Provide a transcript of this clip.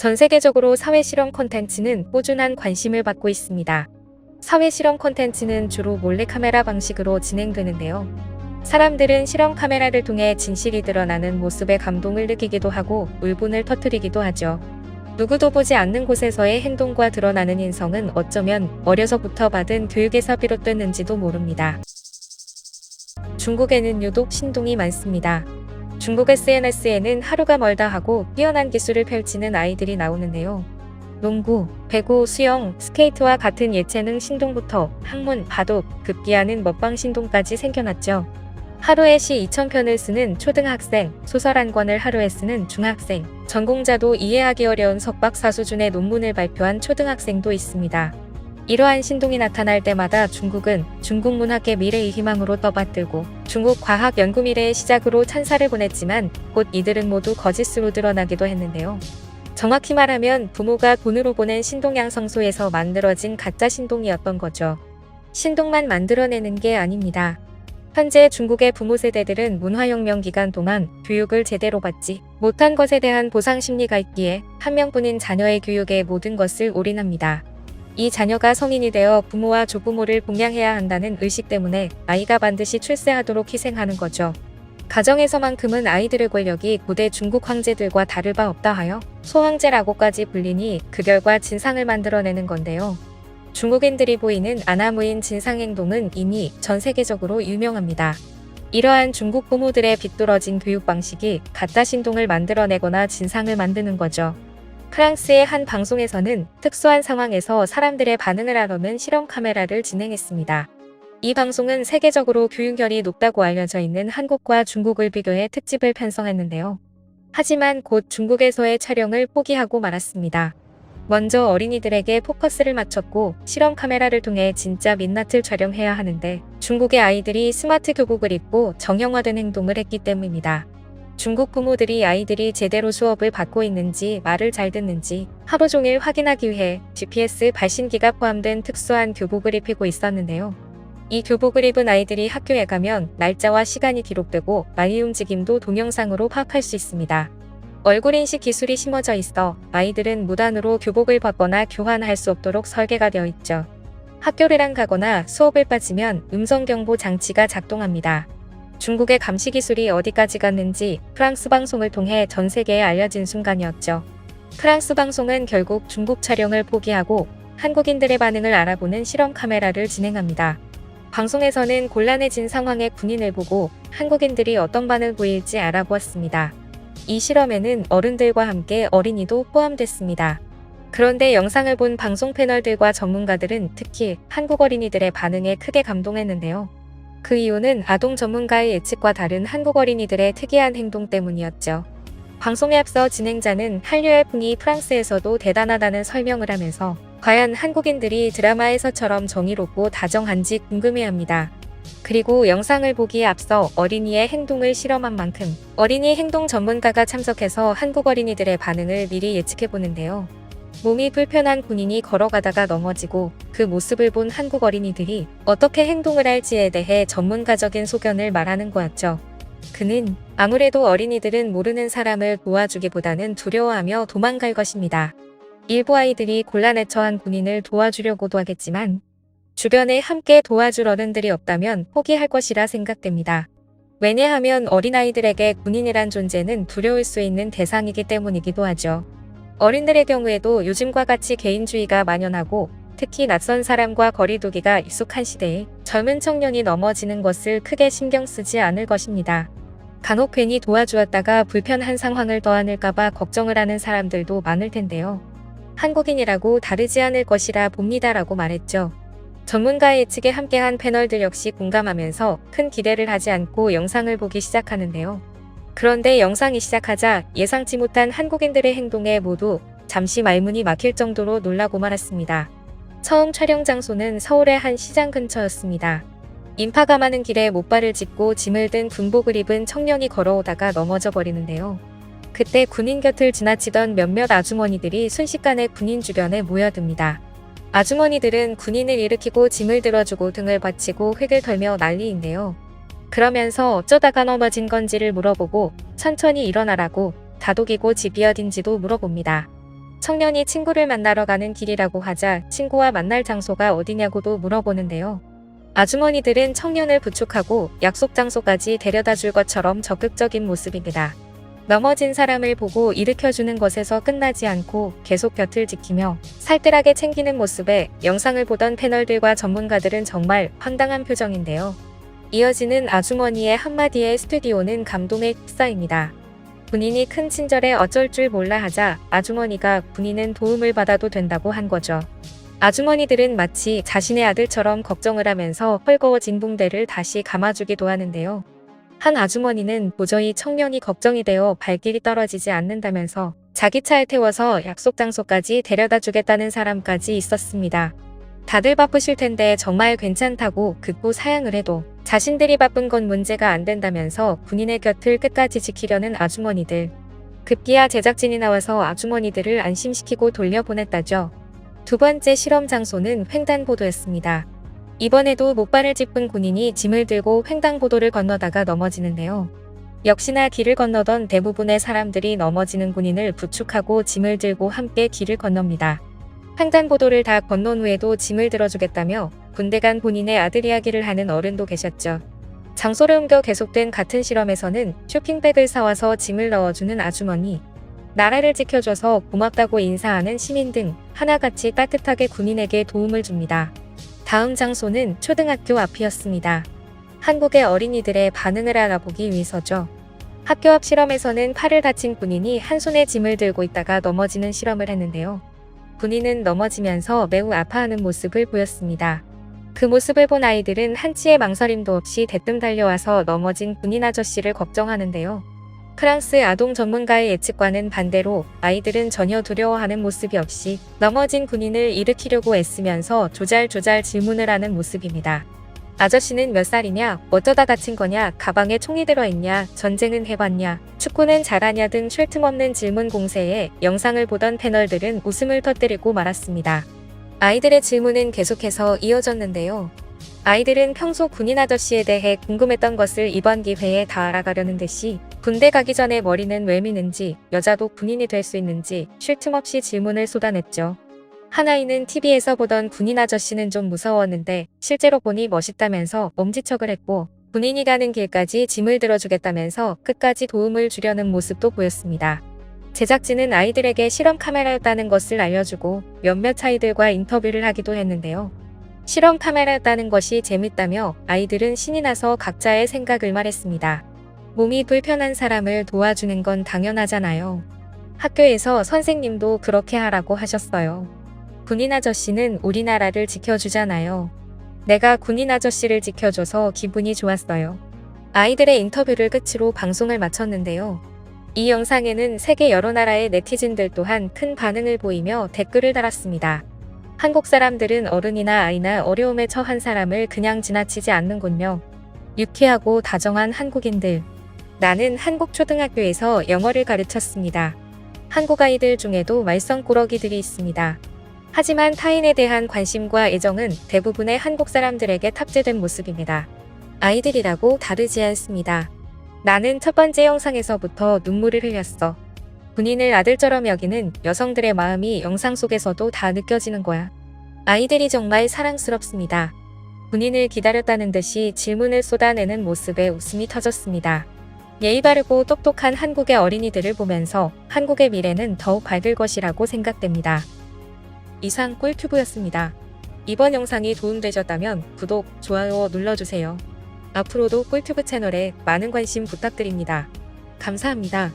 전 세계적으로 사회실험 콘텐츠는 꾸준한 관심을 받고 있습니다. 사회실험 콘텐츠는 주로 몰래카메라 방식으로 진행되는데요. 사람들은 실험 카메라를 통해 진실이 드러나는 모습에 감동을 느끼기도 하고 울분을 터뜨리기도 하죠. 누구도 보지 않는 곳에서의 행동과 드러나는 인성은 어쩌면 어려서부터 받은 교육에서 비롯됐는지도 모릅니다. 중국에는 유독 신동이 많습니다. 중국 SNS에는 하루가 멀다 하고 뛰어난 기술을 펼치는 아이들이 나오는데요. 농구, 배구, 수영, 스케이트와 같은 예체능 신동부터 학문, 바둑, 급기야는 먹방 신동까지 생겨났죠. 하루에 시 2000편을 쓰는 초등학생, 소설 한 권을 하루에 쓰는 중학생, 전공자도 이해하기 어려운 석박사 수준의 논문을 발표한 초등학생도 있습니다. 이러한 신동이 나타날 때마다 중국은 중국 문학의 미래의 희망으로 떠받들고 중국 과학 연구 미래의 시작으로 찬사를 보냈지만 곧 이들은 모두 거짓으로 드러나기도 했는데요. 정확히 말하면 부모가 돈으로 보낸 신동 양성소에서 만들어진 가짜 신동이었던 거죠. 신동만 만들어내는 게 아닙니다. 현재 중국의 부모 세대들은 문화혁명 기간 동안 교육을 제대로 받지 못한 것에 대한 보상 심리가 있기에 한 명뿐인 자녀의 교육에 모든 것을 올인합니다. 이 자녀가 성인이 되어 부모와 조부모를 봉양해야 한다는 의식 때문에 아이가 반드시 출세하도록 희생하는 거죠. 가정에서만큼은 아이들의 권력이 고대 중국 황제들과 다를 바 없다 하여 소황제라고까지 불리니 그 결과 진상을 만들어내는 건데요. 중국인들이 보이는 아나무인 진상행동은 이미 전 세계적으로 유명합니다. 이러한 중국 부모들의 비뚤어진 교육 방식이 가짜 신동을 만들어내거나 진상을 만드는 거죠. 프랑스의 한 방송에서는 특수한 상황에서 사람들의 반응을 알아보는 실험 카메라를 진행했습니다. 이 방송은 세계적으로 교육열이 높다고 알려져 있는 한국과 중국을 비교해 특집을 편성했는데요. 하지만 곧 중국에서의 촬영을 포기하고 말았습니다. 먼저 어린이들에게 포커스를 맞췄고 실험 카메라를 통해 진짜 민낯을 촬영해야 하는데 중국의 아이들이 스마트 교복을 입고 정형화된 행동을 했기 때문입니다. 중국 부모들이 아이들이 제대로 수업을 받고 있는지 말을 잘 듣는지 하루 종일 확인하기 위해 GPS 발신기가 포함된 특수한 교복을 입히고 있었는데요. 이 교복을 입은 아이들이 학교에 가면 날짜와 시간이 기록되고 아이 움직임도 동영상으로 파악할 수 있습니다. 얼굴 인식 기술이 심어져 있어 아이들은 무단으로 교복을 벗거나 교환할 수 없도록 설계가 되어 있죠. 학교를 가거나 수업을 빠지면 음성경보 장치가 작동합니다. 중국의 감시 기술이 어디까지 갔는지 프랑스 방송을 통해 전 세계에 알려진 순간이었죠. 프랑스 방송은 결국 중국 촬영을 포기하고 한국인들의 반응을 알아보는 실험 카메라를 진행합니다. 방송에서는 곤란해진 상황의 군인을 보고 한국인들이 어떤 반응을 보일지 알아보았습니다. 이 실험에는 어른들과 함께 어린이도 포함됐습니다. 그런데 영상을 본 방송 패널들과 전문가들은 특히 한국 어린이들의 반응에 크게 감동했는데요. 그 이유는 아동 전문가의 예측과 다른 한국 어린이들의 특이한 행동 때문이었죠. 방송에 앞서 진행자는 한류의 풍이 프랑스에서도 대단하다는 설명을 하면서 과연 한국인들이 드라마에서처럼 정의롭고 다정한지 궁금해합니다. 그리고 영상을 보기에 앞서 어린이의 행동을 실험한 만큼 어린이 행동 전문가가 참석해서 한국 어린이들의 반응을 미리 예측해보는데요. 몸이 불편한 군인이 걸어가다가 넘어지고 그 모습을 본 한국 어린이들이 어떻게 행동을 할지에 대해 전문가적인 소견을 말하는 거였죠. 그는 아무래도 어린이들은 모르는 사람을 도와주기보다는 두려워하며 도망갈 것입니다. 일부 아이들이 곤란에 처한 군인을 도와주려고도 하겠지만 주변에 함께 도와줄 어른들이 없다면 포기할 것이라 생각됩니다. 왜냐하면 어린아이들에게 군인이란 존재는 두려울 수 있는 대상이기 때문이기도 하죠. 어린들의 경우에도 요즘과 같이 개인주의가 만연하고 특히 낯선 사람과 거리두기가 익숙한 시대에 젊은 청년이 넘어지는 것을 크게 신경 쓰지 않을 것입니다. 간혹 괜히 도와주었다가 불편한 상황을 더안을까봐 걱정을 하는 사람들도 많을 텐데요. 한국인이라고 다르지 않을 것이라 봅니다라고 말했죠. 전문가의 예측에 함께한 패널들 역시 공감하면서 큰 기대를 하지 않고 영상을 보기 시작하는데요. 그런데 영상이 시작하자 예상치 못한 한국인들의 행동에 모두 잠시 말문이 막힐 정도로 놀라고 말았습니다. 처음 촬영 장소는 서울의 한 시장 근처였습니다. 인파가 많은 길에 못발을 짚고 짐을 든 군복을 입은 청년이 걸어오다가 넘어져 버리는데요. 그때 군인 곁을 지나치던 몇몇 아주머니들이 순식간에 군인 주변에 모여듭니다. 아주머니들은 군인을 일으키고 짐을 들어주고 등을 받치고 획을 덜며 난리인데요. 그러면서 어쩌다가 넘어진 건지를 물어보고 천천히 일어나라고 다독이고 집이 어딘지도 물어봅니다. 청년이 친구를 만나러 가는 길이라고 하자 친구와 만날 장소가 어디냐고도 물어보는데요. 아주머니들은 청년을 부축하고 약속 장소까지 데려다 줄 것처럼 적극적인 모습입니다. 넘어진 사람을 보고 일으켜주는 것에서 끝나지 않고 계속 곁을 지키며 살뜰하게 챙기는 모습에 영상을 보던 패널들과 전문가들은 정말 황당한 표정인데요. 이어지는 아주머니의 한마디에 스튜디오는 감동에 휩싸입니다. 군인이 큰 친절에 어쩔 줄 몰라 하자 아주머니가 군인은 도움을 받아도 된다고 한 거죠. 아주머니들은 마치 자신의 아들처럼 걱정을 하면서 헐거워진 붕대를 다시 감아주기도 하는데요. 한 아주머니는 도저히 청년이 걱정이 되어 발길이 떨어지지 않는다면서 자기 차에 태워서 약속 장소까지 데려다 주겠다는 사람까지 있었습니다. 다들 바쁘실 텐데 정말 괜찮다고 극구 사양을 해도 자신들이 바쁜 건 문제가 안 된다면서 군인의 곁을 끝까지 지키려는 아주머니들. 급기야 제작진이 나와서 아주머니들을 안심시키고 돌려보냈다죠. 두 번째 실험 장소는 횡단보도였습니다. 이번에도 목발을 짚은 군인이 짐을 들고 횡단보도를 건너다가 넘어지는데요. 역시나 길을 건너던 대부분의 사람들이 넘어지는 군인을 부축하고 짐을 들고 함께 길을 건넙니다. 횡단보도를 다 건넌 후에도 짐을 들어주겠다며 군대 간 본인의 아들 이야기를 하는 어른도 계셨죠. 장소를 옮겨 계속된 같은 실험에서는 쇼핑백을 사와서 짐을 넣어주는 아주머니, 나라를 지켜줘서 고맙다고 인사하는 시민 등 하나같이 따뜻하게 군인에게 도움을 줍니다. 다음 장소는 초등학교 앞이었습니다. 한국의 어린이들의 반응을 알아보기 위해서죠. 학교 앞 실험에서는 팔을 다친 군인이 한 손에 짐을 들고 있다가 넘어지는 실험을 했는데요. 군인은 넘어지면서 매우 아파하는 모습을 보였습니다. 그 모습을 본 아이들은 한치의 망설임도 없이 대뜸 달려와서 넘어진 군인 아저씨를 걱정하는데요. 프랑스 아동 전문가의 예측과는 반대로 아이들은 전혀 두려워하는 모습이 없이 넘어진 군인을 일으키려고 애쓰면서 조잘조잘 질문을 하는 모습입니다. 아저씨는 몇 살이냐? 어쩌다 다친 거냐? 가방에 총이 들어있냐? 전쟁은 해봤냐? 축구는 잘하냐? 등 쉴 틈 없는 질문 공세에 영상을 보던 패널들은 웃음을 터뜨리고 말았습니다. 아이들의 질문은 계속해서 이어졌는데요. 아이들은 평소 군인 아저씨에 대해 궁금했던 것을 이번 기회에 다 알아가려는 듯이 군대 가기 전에 머리는 왜 미는지, 여자도 군인이 될 수 있는지 쉴 틈 없이 질문을 쏟아냈죠. 한 아이는 TV에서 보던 군인 아저씨는 좀 무서웠는데 실제로 보니 멋있다면서 엄지척을 했고, 군인이 가는 길까지 짐을 들어주겠다면서 끝까지 도움을 주려는 모습도 보였습니다. 제작진은 아이들에게 실험 카메라였다는 것을 알려주고 몇몇 아이들과 인터뷰를 하기도 했는데요. 실험 카메라였다는 것이 재밌다며 아이들은 신이 나서 각자의 생각을 말했습니다. 몸이 불편한 사람을 도와주는 건 당연하잖아요. 학교에서 선생님도 그렇게 하라고 하셨어요. 군인 아저씨는 우리나라를 지켜주잖아요. 내가 군인 아저씨를 지켜줘서 기분이 좋았어요. 아이들의 인터뷰를 끝으로 방송을 마쳤는데요. 이 영상에는 세계 여러 나라의 네티즌들 또한 큰 반응을 보이며 댓글을 달았습니다. 한국 사람들은 어른이나 아이나 어려움에 처한 사람을 그냥 지나치지 않는군요. 유쾌하고 다정한 한국인들. 나는 한국 초등학교에서 영어를 가르쳤습니다. 한국 아이들 중에도 말썽꾸러기들이 있습니다. 하지만 타인에 대한 관심과 애정은 대부분의 한국 사람들에게 탑재된 모습입니다. 아이들이라고 다르지 않습니다. 나는 첫 번째 영상에서부터 눈물을 흘렸어. 군인을 아들처럼 여기는 여성들의 마음이 영상 속에서도 다 느껴지는 거야. 아이들이 정말 사랑스럽습니다. 군인을 기다렸다는 듯이 질문을 쏟아내는 모습에 웃음이 터졌습니다. 예의 바르고 똑똑한 한국의 어린이들을 보면서 한국의 미래는 더욱 밝을 것이라고 생각됩니다. 이상 꿀튜브였습니다. 이번 영상이 도움되셨다면 구독, 좋아요 눌러주세요. 앞으로도 꿀튜브 채널에 많은 관심 부탁드립니다. 감사합니다.